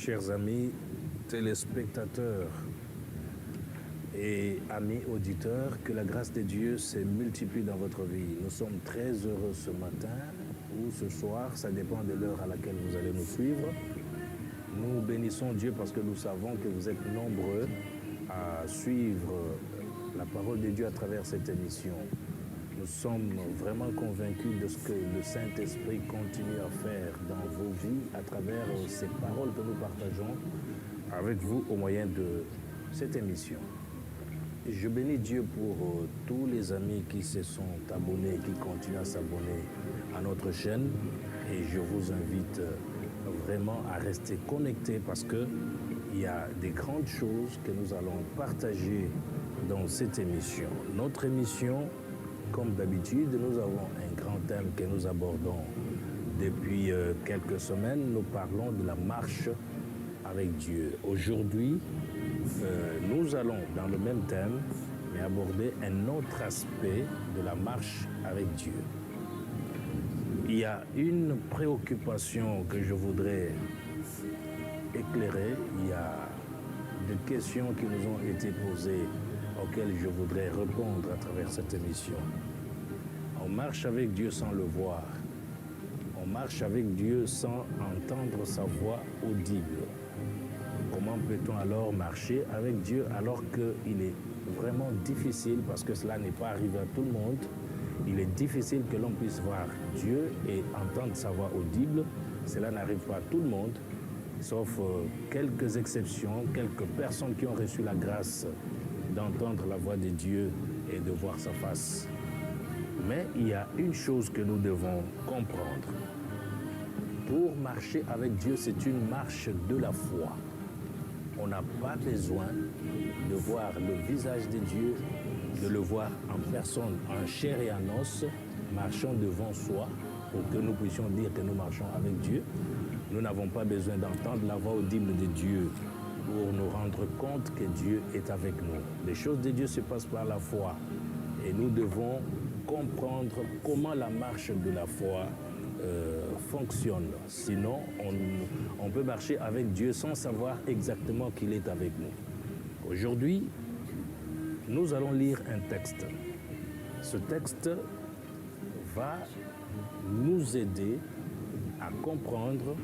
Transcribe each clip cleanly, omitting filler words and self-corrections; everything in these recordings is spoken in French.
Chers amis téléspectateurs et amis auditeurs, que la grâce de Dieu se multiplie dans votre vie. Nous sommes très heureux ce matin ou ce soir, ça dépend de l'heure à laquelle vous allez nous suivre. Nous bénissons Dieu parce que nous savons que vous êtes nombreux à suivre la parole de Dieu à travers cette émission. Nous sommes vraiment convaincus de ce que le Saint-Esprit continue à faire dans vos vies à travers ces paroles que nous partageons avec vous au moyen de cette émission. Je bénis Dieu pour tous les amis qui se sont abonnés, qui continuent à s'abonner à notre chaîne, et je vous invite vraiment à rester connectés parce qu'il y a des grandes choses que nous allons partager dans cette émission. Notre émission, comme d'habitude, nous avons un grand thème que nous abordons depuis quelques semaines. Nous parlons de la marche avec Dieu. Aujourd'hui, nous allons, dans le même thème, mais aborder un autre aspect de la marche avec Dieu. Il y a une préoccupation que je voudrais éclairer. Il y a des questions qui nous ont été posées auxquelles je voudrais répondre à travers cette émission. On marche avec Dieu sans le voir. On marche avec Dieu sans entendre sa voix audible. Comment peut-on alors marcher avec Dieu alors qu'il est vraiment difficile, parce que cela n'est pas arrivé à tout le monde, il est difficile que l'on puisse voir Dieu et entendre sa voix audible. Cela n'arrive pas à tout le monde, sauf quelques exceptions, quelques personnes qui ont reçu la grâce d'entendre la voix de Dieu et de voir sa face. Mais il y a une chose que nous devons comprendre. Pour marcher avec Dieu, c'est une marche de la foi. On n'a pas besoin de voir le visage de Dieu, de le voir en personne, en chair et en os, marchant devant soi, pour que nous puissions dire que nous marchons avec Dieu. Nous n'avons pas besoin d'entendre la voix audible de Dieu pour nous rendre compte que Dieu est avec nous. Les choses de Dieu se passent par la foi et nous devons comprendre comment la marche de la foi fonctionne. Sinon, on peut marcher avec Dieu sans savoir exactement qu'il est avec nous. Aujourd'hui, nous allons lire un texte. Ce texte va nous aider à comprendre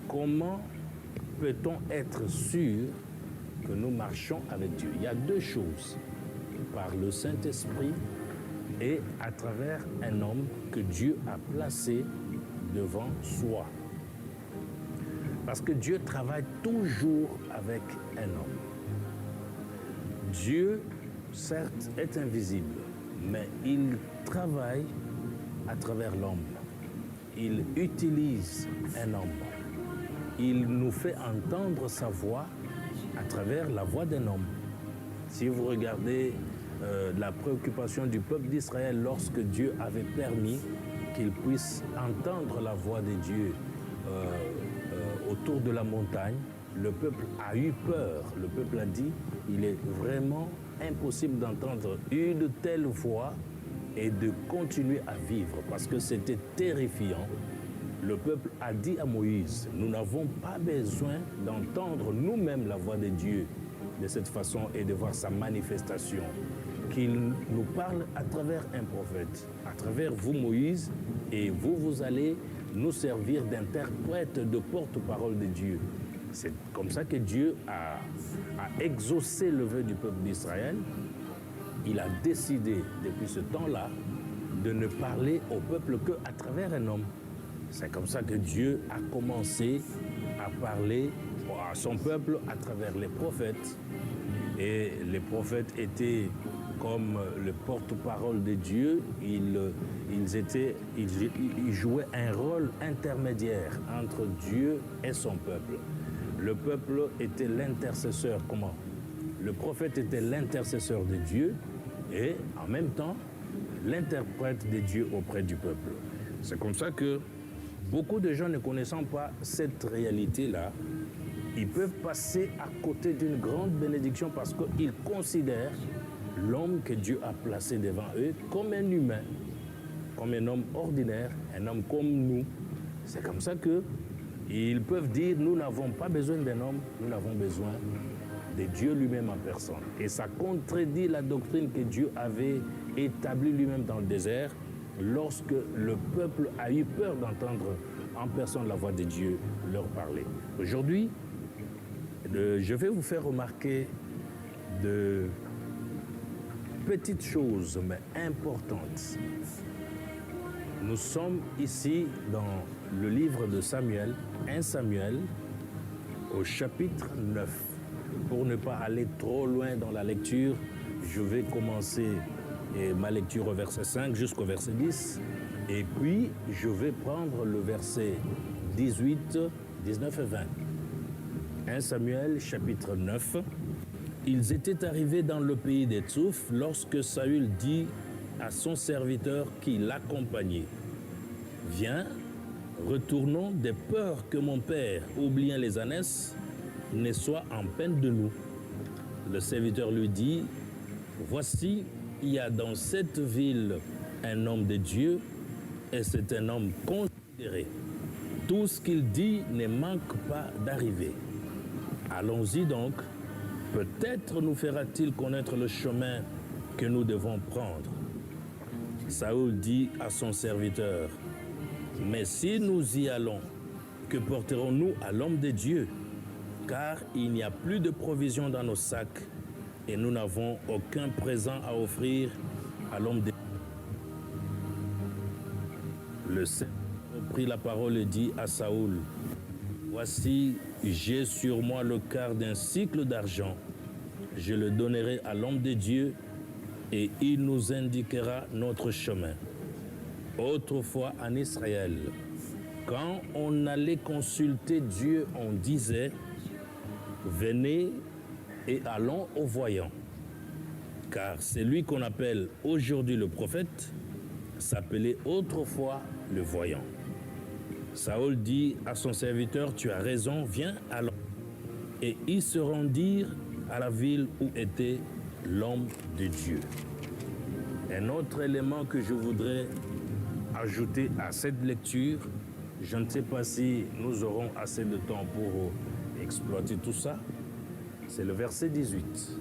comment peut-on être sûr que nous marchons avec Dieu. Il y a deux choses, par le Saint-Esprit et à travers un homme que Dieu a placé devant soi. Parce que Dieu travaille toujours avec un homme. Dieu, certes, est invisible, mais il travaille à travers l'homme. Il utilise un homme. Il nous fait entendre sa voix à travers la voix d'un homme. Si vous regardez la préoccupation du peuple d'Israël lorsque Dieu avait permis qu'il puisse entendre la voix de Dieu autour de la montagne, le peuple a eu peur. Le peuple a dit, il est vraiment impossible d'entendre une telle voix et de continuer à vivre parce que c'était terrifiant. Le peuple a dit à Moïse, nous n'avons pas besoin d'entendre nous-mêmes la voix de Dieu de cette façon et de voir sa manifestation. Qu'il nous parle à travers un prophète, à travers vous Moïse, et vous allez nous servir d'interprète, de porte-parole de Dieu. C'est comme ça que Dieu a exaucé le vœu du peuple d'Israël. Il a décidé depuis ce temps-là de ne parler au peuple qu'à travers un homme. C'est comme ça que Dieu a commencé à parler à son peuple à travers les prophètes. Et les prophètes étaient comme le porte-parole de Dieu. Ils jouaient un rôle intermédiaire entre Dieu et son peuple. Le peuple était l'intercesseur. Comment? Le prophète était l'intercesseur de Dieu et en même temps l'interprète de Dieu auprès du peuple. C'est comme ça que beaucoup de gens ne connaissant pas cette réalité-là, ils peuvent passer à côté d'une grande bénédiction parce qu'ils considèrent l'homme que Dieu a placé devant eux comme un humain, comme un homme ordinaire, un homme comme nous. C'est comme ça que Ils peuvent dire, nous n'avons pas besoin d'un homme, nous avons besoin de Dieu lui-même en personne. Et ça contredit la doctrine que Dieu avait établie lui-même dans le désert lorsque le peuple a eu peur d'entendre en personne la voix de Dieu leur parler. Aujourd'hui, je vais vous faire remarquer de petites choses, mais importantes. Nous sommes ici dans le livre de Samuel, 1 Samuel, au chapitre 9. Pour ne pas aller trop loin dans la lecture, je vais commencer ma lecture au verset 5 jusqu'au verset 10. Et puis, je vais prendre le verset 18, 19 et 20. 1 Samuel, chapitre 9. Ils étaient arrivés dans le pays des Tsouf lorsque Saül dit à son serviteur qui l'accompagnait, « Viens, retournons de peur que mon père, oubliant les ânesses, ne soit en peine de nous. » Le serviteur lui dit, « Voici, il y a dans cette ville un homme de Dieu, et c'est un homme considéré. Tout ce qu'il dit ne manque pas d'arriver. Allons-y donc, peut-être nous fera-t-il connaître le chemin que nous devons prendre. » Saül dit à son serviteur, « Mais si nous y allons, que porterons-nous à l'homme de Dieu? Car il n'y a plus de provisions dans nos sacs et nous n'avons aucun présent à offrir à l'homme de Dieu. » Le Seigneur prit la parole et dit à Saül, « Voici, j'ai sur moi le quart d'un cycle d'argent. Je le donnerai à l'homme de Dieu et il nous indiquera notre chemin. » Autrefois en Israël, quand on allait consulter Dieu, on disait, « Venez et allons au voyant. » Car celui qu'on appelle aujourd'hui le prophète s'appelait autrefois le voyant. Saül dit à son serviteur, « Tu as raison, viens, allons. » Et ils se rendirent à la ville où était l'homme de Dieu. Un autre élément que je voudrais ajouter à cette lecture, je ne sais pas si nous aurons assez de temps pour exploiter tout ça, c'est le verset 18.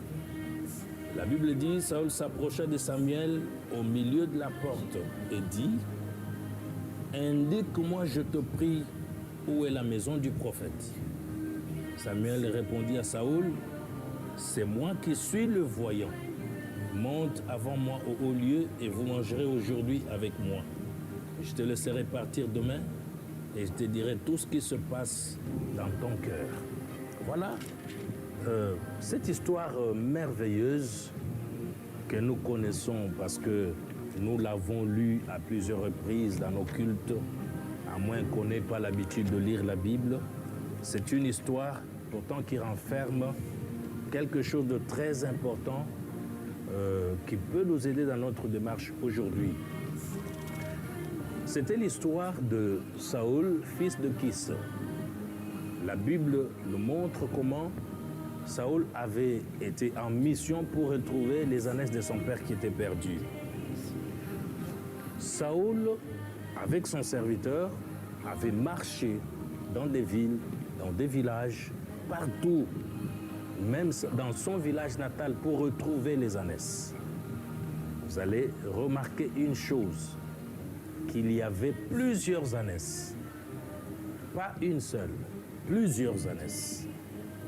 La Bible dit, Saül s'approcha de Samuel au milieu de la porte et dit, « Indique-moi, je te prie, où est la maison du prophète. » Samuel répondit à Saül, « C'est moi qui suis le voyant. Monte avant moi au haut lieu et vous mangerez aujourd'hui avec moi. Je te laisserai partir demain et je te dirai tout ce qui se passe dans ton cœur. » Voilà cette histoire merveilleuse que nous connaissons parce que nous l'avons lue à plusieurs reprises dans nos cultes, à moins qu'on n'ait pas l'habitude de lire la Bible. C'est une histoire pourtant qui renferme quelque chose de très important qui peut nous aider dans notre démarche aujourd'hui. C'était l'histoire de Saül, fils de Kis. La Bible nous montre comment Saül avait été en mission pour retrouver les ânesses de son père qui étaient perdues. Saül, avec son serviteur, avait marché dans des villes, dans des villages, partout, même dans son village natal, pour retrouver les ânesses. Vous allez remarquer une chose, qu'il y avait plusieurs ânesses, pas une seule, plusieurs ânesses.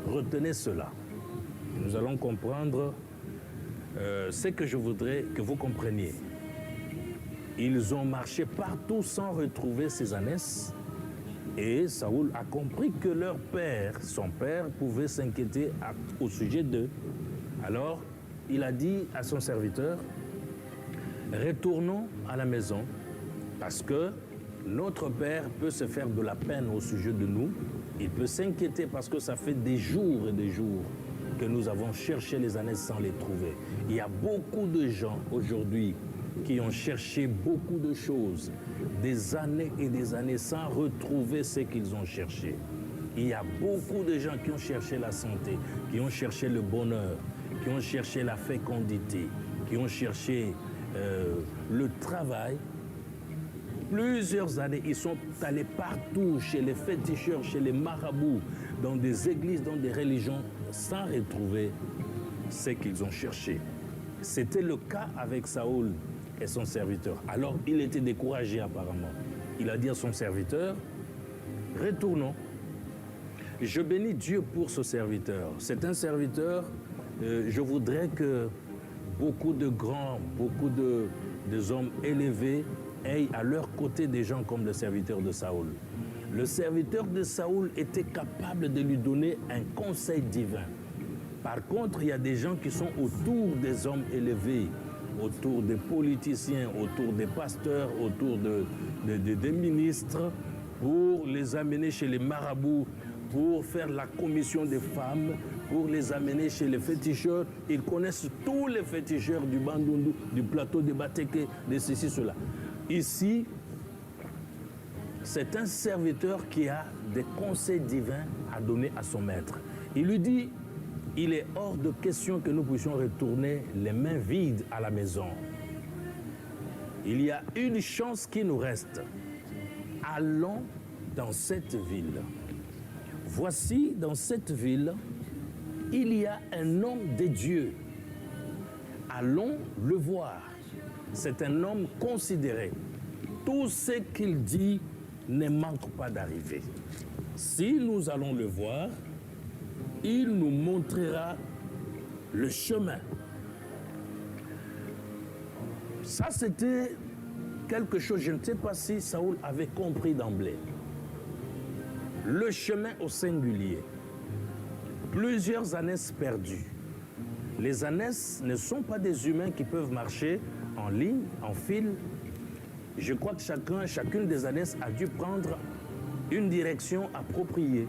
Retenez cela. Nous allons comprendre ce que je voudrais que vous compreniez. Ils ont marché partout sans retrouver ces ânesses et Saül a compris que leur père, son père, pouvait s'inquiéter au sujet d'eux. Alors, il a dit à son serviteur, « Retournons à la maison parce que notre père peut se faire de la peine au sujet de nous. Il peut s'inquiéter parce que ça fait des jours et des jours que nous avons cherché les ânesses sans les trouver. Il y a beaucoup de gens aujourd'hui qui ont cherché beaucoup de choses, des années et des années sans retrouver ce qu'ils ont cherché. Il y a beaucoup de gens qui ont cherché la santé, qui ont cherché le bonheur, qui ont cherché la fécondité, qui ont cherché le travail plusieurs années, ils sont allés partout, chez les féticheurs, chez les marabouts, dans des églises, dans des religions, sans retrouver ce qu'ils ont cherché. C'était le cas avec Saoul et son serviteur. Alors, il était découragé apparemment. Il a dit à son serviteur, retournons. Je bénis Dieu pour ce serviteur. C'est un serviteur, je voudrais que beaucoup de grands, beaucoup de hommes élevés aient à leur côté des gens comme le serviteur de Saoul. Le serviteur de Saoul était capable de lui donner un conseil divin. Par contre, il y a des gens qui sont autour des hommes élevés, autour des politiciens, autour des pasteurs, autour des ministres, pour les amener chez les marabouts, pour faire la commission des femmes, pour les amener chez les féticheurs. Ils connaissent tous les féticheurs du Bandundu, du plateau de Bateke, de ceci, cela. Ici, c'est un serviteur qui a des conseils divins à donner à son maître. Il lui dit, il est hors de question que nous puissions retourner les mains vides à la maison. Il y a une chance qui nous reste. Allons dans cette ville. Voici, dans cette ville, il y a un homme de Dieu. Allons le voir. C'est un homme considéré. Tout ce qu'il dit ne manque pas d'arriver. Si nous allons le voir, il nous montrera le chemin. Ça, c'était quelque chose, je ne sais pas si Saoul avait compris d'emblée. Le chemin au singulier. Plusieurs ânesses perdues. Les ânesses ne sont pas des humains qui peuvent marcher en ligne, en file. Je crois que chacune des ânesses a dû prendre une direction appropriée.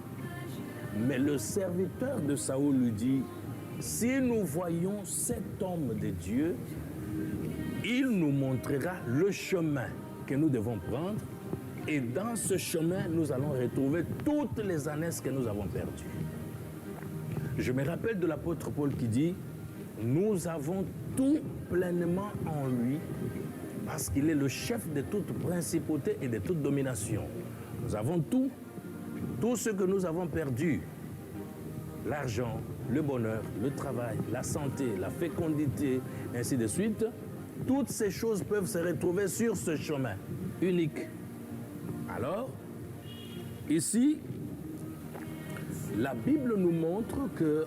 Mais le serviteur de Saoul lui dit, si nous voyons cet homme de Dieu, il nous montrera le chemin que nous devons prendre. Et dans ce chemin, nous allons retrouver toutes les ânesses que nous avons perdues. Je me rappelle de l'apôtre Paul qui dit, nous avons tout pleinement en lui, parce qu'il est le chef de toute principauté et de toute domination. Nous avons tout ce que nous avons perdu, l'argent, le bonheur, le travail, la santé, la fécondité, ainsi de suite, toutes ces choses peuvent se retrouver sur ce chemin unique. Alors, ici, la Bible nous montre que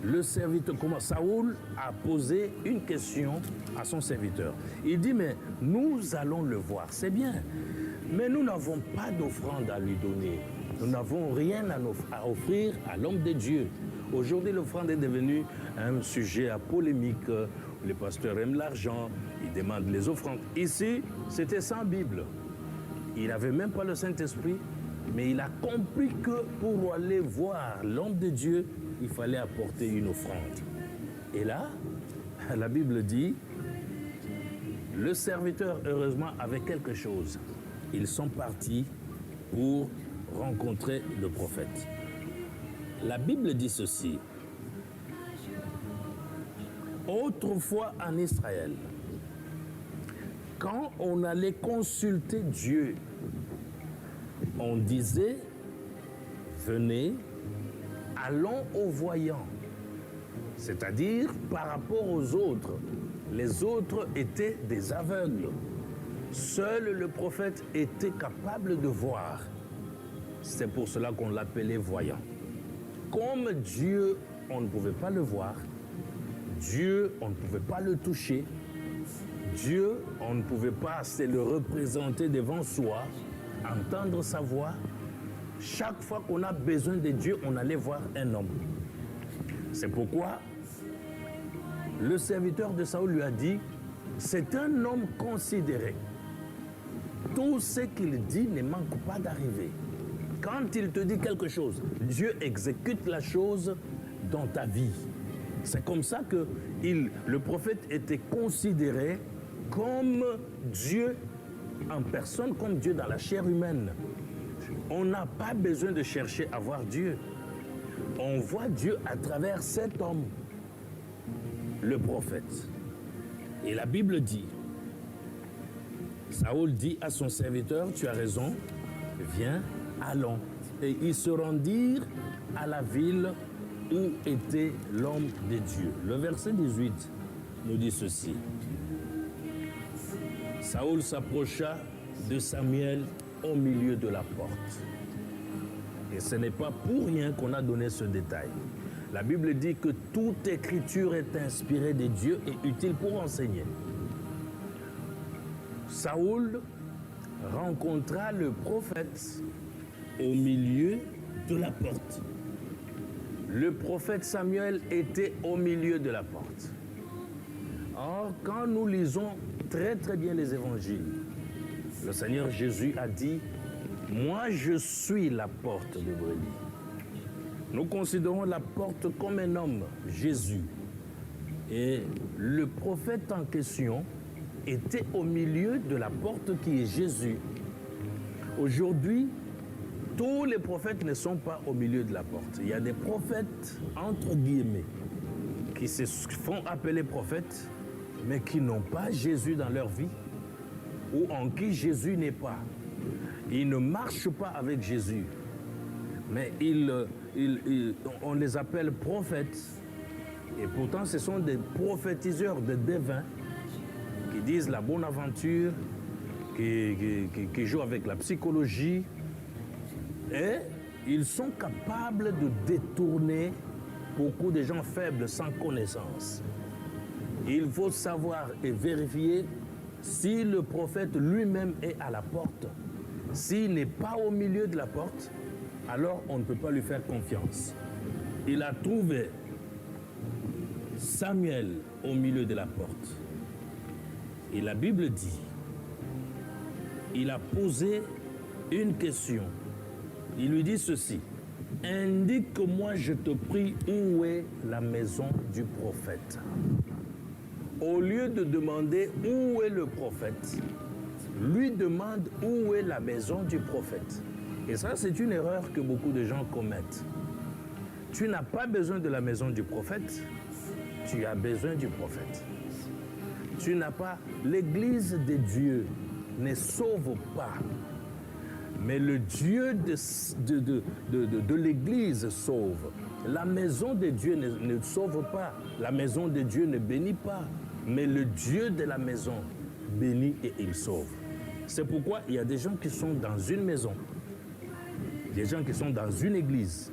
le serviteur, comment Saoul a posé une question à son serviteur. Il dit, mais nous allons le voir, c'est bien, mais nous n'avons pas d'offrande à lui donner. Nous n'avons rien à offrir à l'homme de Dieu. Aujourd'hui, l'offrande est devenue un sujet à polémique. Les pasteurs aiment l'argent, ils demandent les offrandes. Ici, c'était sans Bible. Il n'avait même pas le Saint-Esprit, mais il a compris que pour aller voir l'homme de Dieu, il fallait apporter une offrande. Et là, la Bible dit, le serviteur, heureusement, avait quelque chose. Ils sont partis pour rencontrer le prophète. La Bible dit ceci. Autrefois en Israël, quand on allait consulter Dieu, on disait, venez, allons aux voyants. C'est-à-dire par rapport aux autres. Les autres étaient des aveugles. Seul le prophète était capable de voir. C'est pour cela qu'on l'appelait voyant. Comme Dieu, on ne pouvait pas le voir. Dieu, on ne pouvait pas le toucher. Dieu, on ne pouvait pas se le représenter devant soi, entendre sa voix. Chaque fois qu'on a besoin de Dieu, on allait voir un homme. C'est pourquoi le serviteur de Saoul lui a dit, c'est un homme considéré. Tout ce qu'il dit ne manque pas d'arriver. Quand il te dit quelque chose, Dieu exécute la chose dans ta vie. C'est comme ça que le prophète était considéré comme Dieu en personne, comme Dieu dans la chair humaine. On n'a pas besoin de chercher à voir Dieu. On voit Dieu à travers cet homme, le prophète. Et la Bible dit, Saoul dit à son serviteur, tu as raison, viens, allons. Et ils se rendirent à la ville où était l'homme de Dieu. Le verset 18 nous dit ceci. Saoul s'approcha de Samuel au milieu de la porte. Et ce n'est pas pour rien qu'on a donné ce détail. La Bible dit que toute écriture est inspirée de Dieu et utile pour enseigner. Saoul rencontra le prophète au milieu de la porte. Le prophète Samuel était au milieu de la porte. Or, quand nous lisons très très bien les évangiles, le Seigneur Jésus a dit « Moi je suis la porte de brebis ». Nous considérons la porte comme un homme, Jésus. Et le prophète en question était au milieu de la porte qui est Jésus. Aujourd'hui, tous les prophètes ne sont pas au milieu de la porte. Il y a des prophètes, entre guillemets, qui se font appeler prophètes, mais qui n'ont pas Jésus dans leur vie, ou en qui Jésus n'est pas. Ils ne marchent pas avec Jésus, mais on les appelle prophètes. Et pourtant, ce sont des prophétiseurs, des devins, qui disent la bonne aventure, qui jouent avec la psychologie, et ils sont capables de détourner beaucoup de gens faibles sans connaissance. Il faut savoir et vérifier si le prophète lui-même est à la porte. S'il n'est pas au milieu de la porte, alors on ne peut pas lui faire confiance. Il a trouvé Samuel au milieu de la porte. Et la Bible dit, il a posé une question. Il lui dit ceci, « Indique-moi, je te prie, où est la maison du prophète ?» Au lieu de demander où est le prophète, lui demande où est la maison du prophète. Et ça, c'est une erreur que beaucoup de gens commettent. Tu n'as pas besoin de la maison du prophète, tu as besoin du prophète. Tu n'as pas... L'Église de Dieu ne sauve pas. Mais le Dieu de l'Église sauve. La maison de Dieu ne sauve pas. La maison de Dieu ne bénit pas. Mais le Dieu de la maison bénit et il sauve. C'est pourquoi il y a des gens qui sont dans une maison, des gens qui sont dans une église,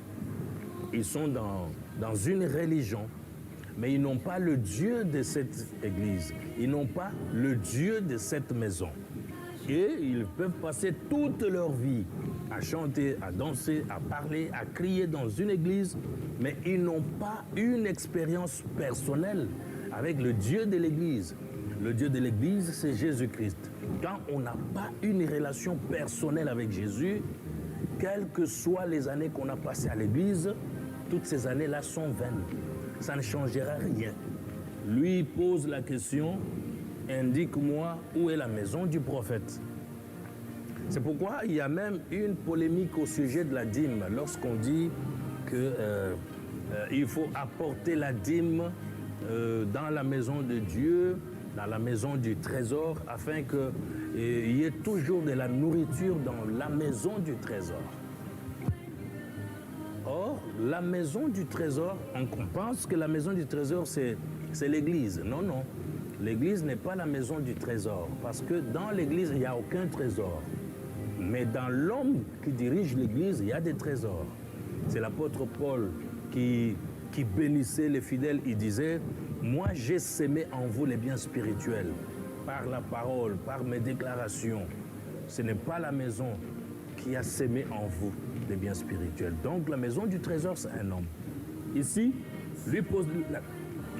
ils sont dans une religion, mais ils n'ont pas le Dieu de cette église. Ils n'ont pas le Dieu de cette maison. Et ils peuvent passer toute leur vie à chanter, à danser, à parler, à crier dans une église, mais ils n'ont pas une expérience personnelle avec le Dieu de l'église. Le Dieu de l'église, c'est Jésus-Christ. Quand on n'a pas une relation personnelle avec Jésus, quelles que soient les années qu'on a passées à l'église, toutes ces années-là sont vaines. Ça ne changera rien. Lui pose la question, indique-moi où est la maison du prophète. C'est pourquoi il y a même une polémique au sujet de la dîme, lorsqu'on dit qu'il faut apporter la dîme dans la maison de Dieu, dans la maison du trésor, afin qu'il y ait toujours de la nourriture dans la maison du trésor. Or, la maison du trésor, on pense que la maison du trésor, c'est l'église. Non, non. L'église n'est pas la maison du trésor, parce que dans l'église, il n'y a aucun trésor. Mais dans l'homme qui dirige l'église, il y a des trésors. C'est l'apôtre Paul qui bénissait les fidèles. Il disait, moi j'ai sémé en vous les biens spirituels, par la parole, par mes déclarations. Ce n'est pas la maison qui a sémé en vous les biens spirituels. Donc la maison du trésor, c'est un homme. Ici, lui pose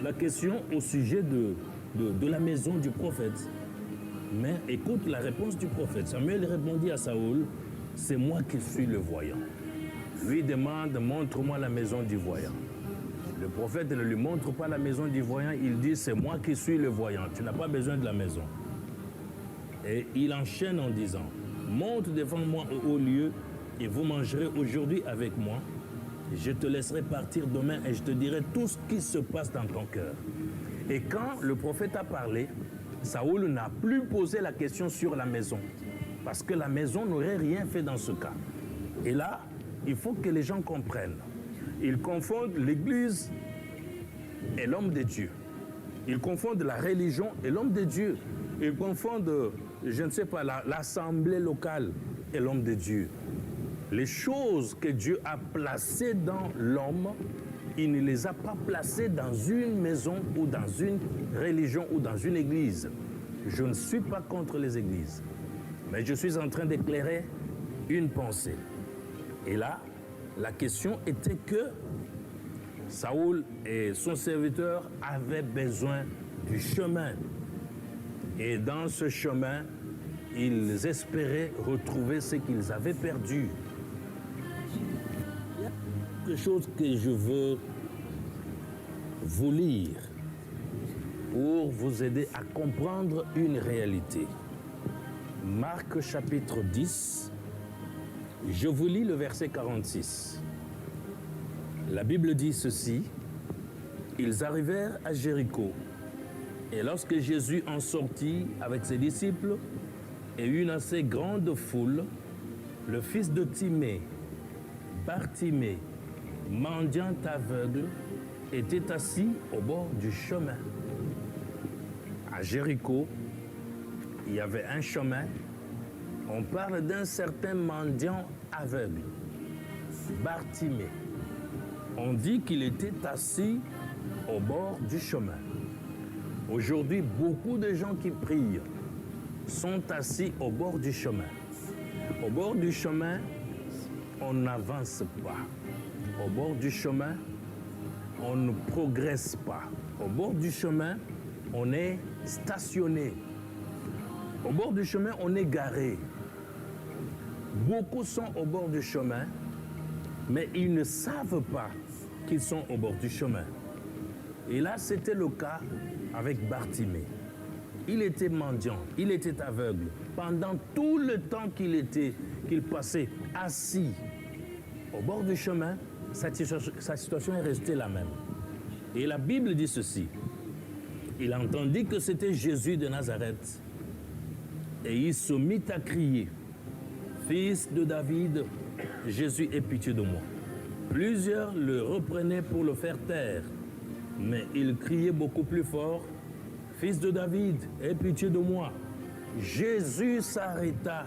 la question au sujet de la maison du prophète. Mais écoute la réponse du prophète. Samuel répondit à Saoul, c'est moi qui suis le voyant. Lui demande, montre-moi la maison du voyant. Le prophète ne lui montre pas la maison du voyant, il dit, c'est moi qui suis le voyant, tu n'as pas besoin de la maison. Et il enchaîne en disant, monte devant moi au haut lieu et vous mangerez aujourd'hui avec moi. Je te laisserai partir demain et je te dirai tout ce qui se passe dans ton cœur. Et quand le prophète a parlé, Saoul n'a plus posé la question sur la maison, parce que la maison n'aurait rien fait dans ce cas. Et là, il faut que les gens comprennent. Ils confondent l'Église et l'homme de Dieu. Ils confondent la religion et l'homme de Dieu. Ils confondent, je ne sais pas, l'assemblée locale et l'homme de Dieu. Les choses que Dieu a placées dans l'homme, il ne les a pas placées dans une maison ou dans une religion ou dans une église. Je ne suis pas contre les églises, mais je suis en train d'éclairer une pensée. Et là, la question était que Saoul et son serviteur avaient besoin du chemin. Et dans ce chemin, ils espéraient retrouver ce qu'ils avaient perdu. Il y a quelque chose que je veux vous lire pour vous aider à comprendre une réalité. Marc chapitre 10, je vous lis le verset 46. La Bible dit ceci: ils arrivèrent à Jéricho, et lorsque Jésus en sortit avec ses disciples et une assez grande foule, le fils de Timée, Bartimée, mendiant aveugle, était assis au bord du chemin. À Jéricho, il y avait un chemin. On parle d'un certain mendiant aveugle, Bartimée. On dit qu'il était assis au bord du chemin. Aujourd'hui, beaucoup de gens qui prient sont assis au bord du chemin. Au bord du chemin, on n'avance pas. Au bord du chemin, on ne progresse pas. Au bord du chemin, on est stationné. Au bord du chemin, on est garé. Beaucoup sont au bord du chemin, mais ils ne savent pas qu'ils sont au bord du chemin. Et là, c'était le cas avec Bartimée. Il était mendiant, il était aveugle. Pendant tout le temps qu'il passait assis au bord du chemin, sa situation est restée la même. Et la Bible dit ceci: il entendit que c'était Jésus de Nazareth, et il se mit à crier: Fils de David, Jésus, aie pitié de moi. Plusieurs le reprenaient pour le faire taire, mais il criait beaucoup plus fort: Fils de David, aie pitié de moi. Jésus s'arrêta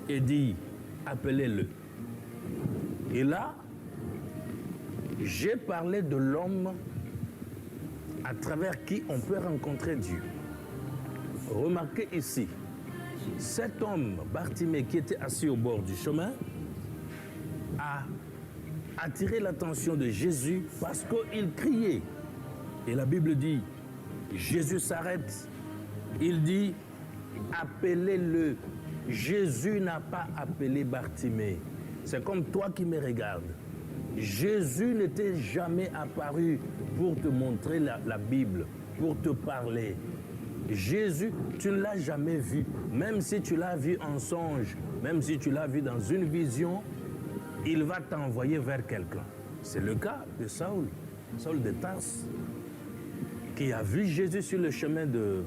et dit: appelez-le. Et là, j'ai parlé de l'homme à travers qui on peut rencontrer Dieu. Remarquez ici, cet homme, Bartimée, qui était assis au bord du chemin, a attiré l'attention de Jésus parce qu'il criait. Et la Bible dit, Jésus s'arrête, il dit, appelez-le. Jésus n'a pas appelé Bartimée. C'est comme toi qui me regardes. Jésus n'était jamais apparu pour te montrer la Bible, pour te parler. Jésus, tu ne l'as jamais vu. Même si tu l'as vu en songe, même si tu l'as vu dans une vision, il va t'envoyer vers quelqu'un. C'est le cas de Saul, Saul de Tarse, qui a vu Jésus sur le chemin de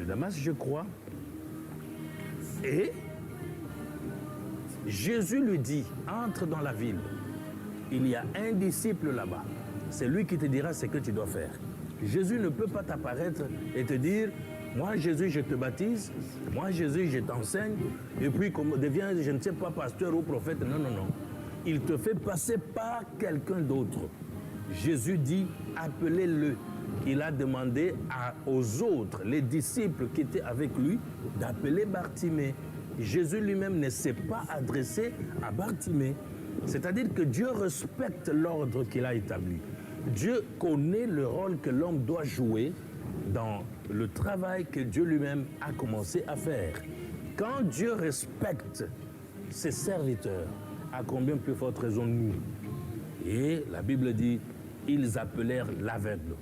Damas, je crois. Et Jésus lui dit, entre dans la ville. Il y a un disciple là-bas. C'est lui qui te dira ce que tu dois faire. Jésus ne peut pas t'apparaître et te dire, moi Jésus, je te baptise, moi Jésus, je t'enseigne, et puis comme deviens, je ne sais pas, pasteur ou prophète. Non, non, non. Il te fait passer par quelqu'un d'autre. Jésus dit, appelez-le. Il a demandé aux autres, les disciples qui étaient avec lui, d'appeler Bartimée. Jésus lui-même ne s'est pas adressé à Bartimée. C'est-à-dire que Dieu respecte l'ordre qu'il a établi. Dieu connaît le rôle que l'homme doit jouer dans le travail que Dieu lui-même a commencé à faire. Quand Dieu respecte ses serviteurs, à combien plus forte raison nous? Et la Bible dit, ils appelèrent l'aveugle.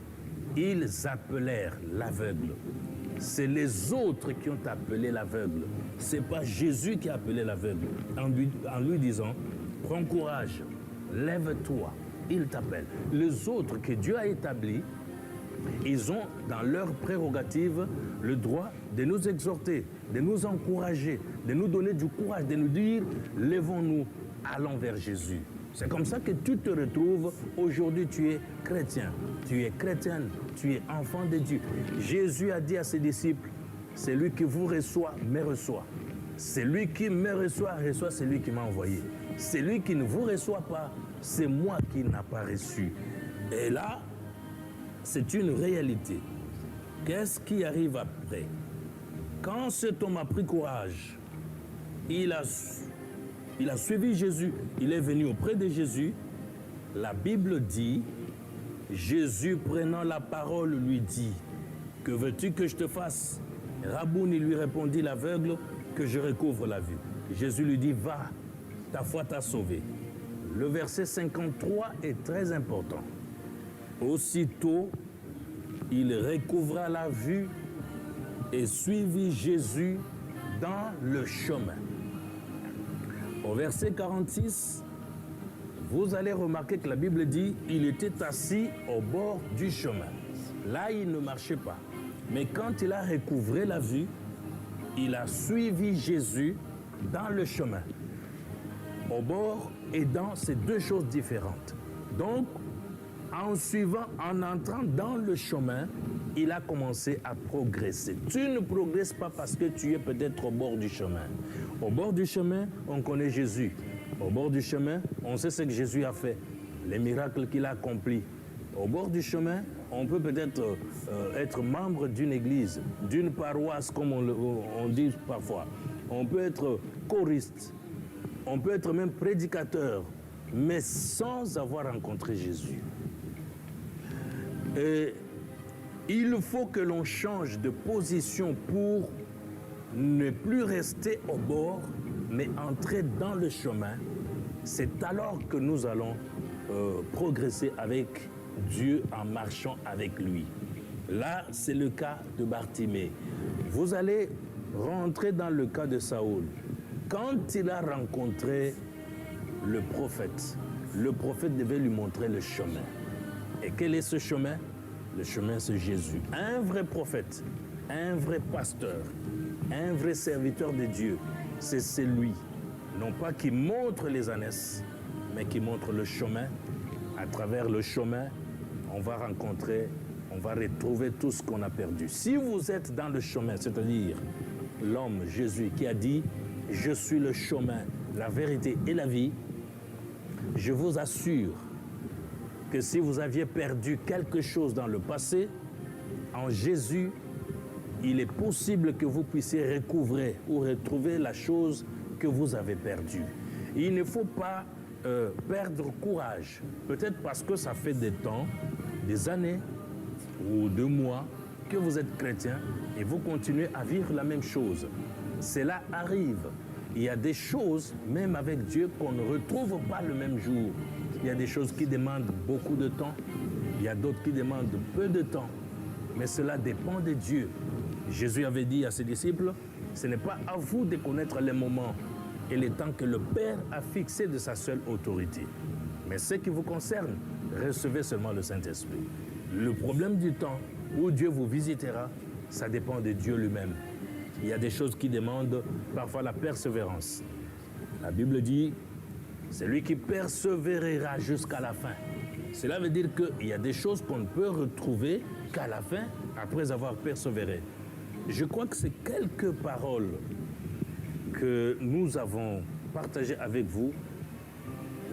Ils appelèrent l'aveugle. C'est les autres qui ont appelé l'aveugle. Ce n'est pas Jésus qui a appelé l'aveugle. En lui disant, prends courage, lève-toi, il t'appelle. Les autres que Dieu a établis, Ils ont dans leur prérogative le droit de nous exhorter, de nous encourager, de nous donner du courage, de nous dire « lèvons-nous, allons vers Jésus ». C'est comme ça que tu te retrouves, aujourd'hui tu es chrétien, tu es chrétienne, tu es enfant de Dieu. Jésus a dit à ses disciples, celui qui vous reçoit, me reçoit. Celui qui me reçoit, reçoit celui qui m'a envoyé. Celui qui ne vous reçoit pas, c'est moi qui n'ai pas reçu. Et là, c'est une réalité. Qu'est-ce qui arrive après? Quand cet homme a pris courage, il a suivi Jésus, il est venu auprès de Jésus. La Bible dit, Jésus prenant la parole lui dit, « Que veux-tu que je te fasse ?» Rabouni lui répondit l'aveugle, « Que je recouvre la vue. » Jésus lui dit, « Va, ta foi t'a sauvé. » Le verset 53 est très important. Aussitôt, il recouvra la vue et suivit Jésus dans le chemin. Au verset 46, vous allez remarquer que la Bible dit il était assis au bord du chemin. Là, il ne marchait pas. Mais quand il a recouvré la vue, il a suivi Jésus dans le chemin. Au bord et dans, c'est deux choses différentes. Donc, en suivant, en entrant dans le chemin, il a commencé à progresser. Tu ne progresses pas parce que tu es peut-être au bord du chemin. Au bord du chemin, on connaît Jésus. Au bord du chemin, on sait ce que Jésus a fait, les miracles qu'il a accomplis. Au bord du chemin, on peut peut-être être membre d'une église, d'une paroisse, comme on dit parfois. On peut être choriste, on peut être même prédicateur, mais sans avoir rencontré Jésus. Et il faut que l'on change de position pour ne plus rester au bord, mais entrer dans le chemin. C'est alors que nous allons progresser avec Dieu en marchant avec lui. Là, c'est le cas de Bartimée. Vous allez rentrer dans le cas de Saoul. Quand il a rencontré le prophète devait lui montrer le chemin. Et quel est ce chemin? Le chemin, c'est Jésus. Un vrai prophète, un vrai pasteur, un vrai serviteur de Dieu, c'est celui, non pas qui montre les ânesses, mais qui montre le chemin. À travers le chemin, on va rencontrer, on va retrouver tout ce qu'on a perdu. Si vous êtes dans le chemin, c'est-à-dire l'homme, Jésus, qui a dit « Je suis le chemin, la vérité et la vie », je vous assure que si vous aviez perdu quelque chose dans le passé, en Jésus, il est possible que vous puissiez recouvrer ou retrouver la chose que vous avez perdue. Il ne faut pas perdre courage, peut-être parce que ça fait des temps, des années ou 2 mois que vous êtes chrétien et vous continuez à vivre la même chose. Cela arrive. Il y a des choses, même avec Dieu, qu'on ne retrouve pas le même jour. Il y a des choses qui demandent beaucoup de temps, il y a d'autres qui demandent peu de temps. Mais cela dépend de Dieu. Jésus avait dit à ses disciples, ce n'est pas à vous de connaître les moments et les temps que le Père a fixés de sa seule autorité. Mais ce qui vous concerne, recevez seulement le Saint-Esprit. Le problème du temps où Dieu vous visitera, ça dépend de Dieu lui-même. Il y a des choses qui demandent parfois la persévérance. La Bible dit, c'est lui qui persévérera jusqu'à la fin. Cela veut dire qu'il y a des choses qu'on ne peut retrouver qu'à la fin, après avoir persévéré. Je crois que ces quelques paroles que nous avons partagées avec vous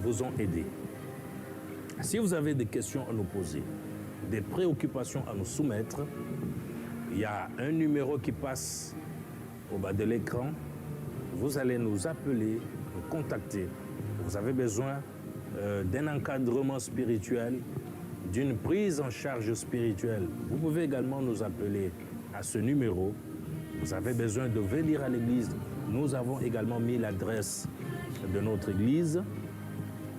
vous ont aidé. Si vous avez des questions à nous poser, des préoccupations à nous soumettre, il y a un numéro qui passe au bas de l'écran. Vous allez nous appeler, nous contacter. Vous avez besoin d'un encadrement spirituel, d'une prise en charge spirituelle. Vous pouvez également nous appeler à ce numéro. Vous avez besoin de venir à l'église. Nous avons également mis l'adresse de notre église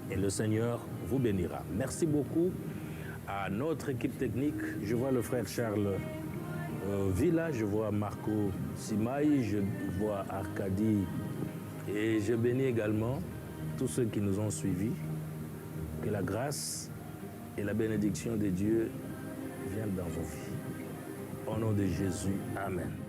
et le Seigneur vous bénira. Merci beaucoup à notre équipe technique. Je vois le frère Charles Villa, je vois Marco Simaï, je vois Arcadie et je bénis également tous ceux qui nous ont suivis. Que la grâce et la bénédiction de Dieu vienne dans vos vies. Au nom de Jésus, Amen.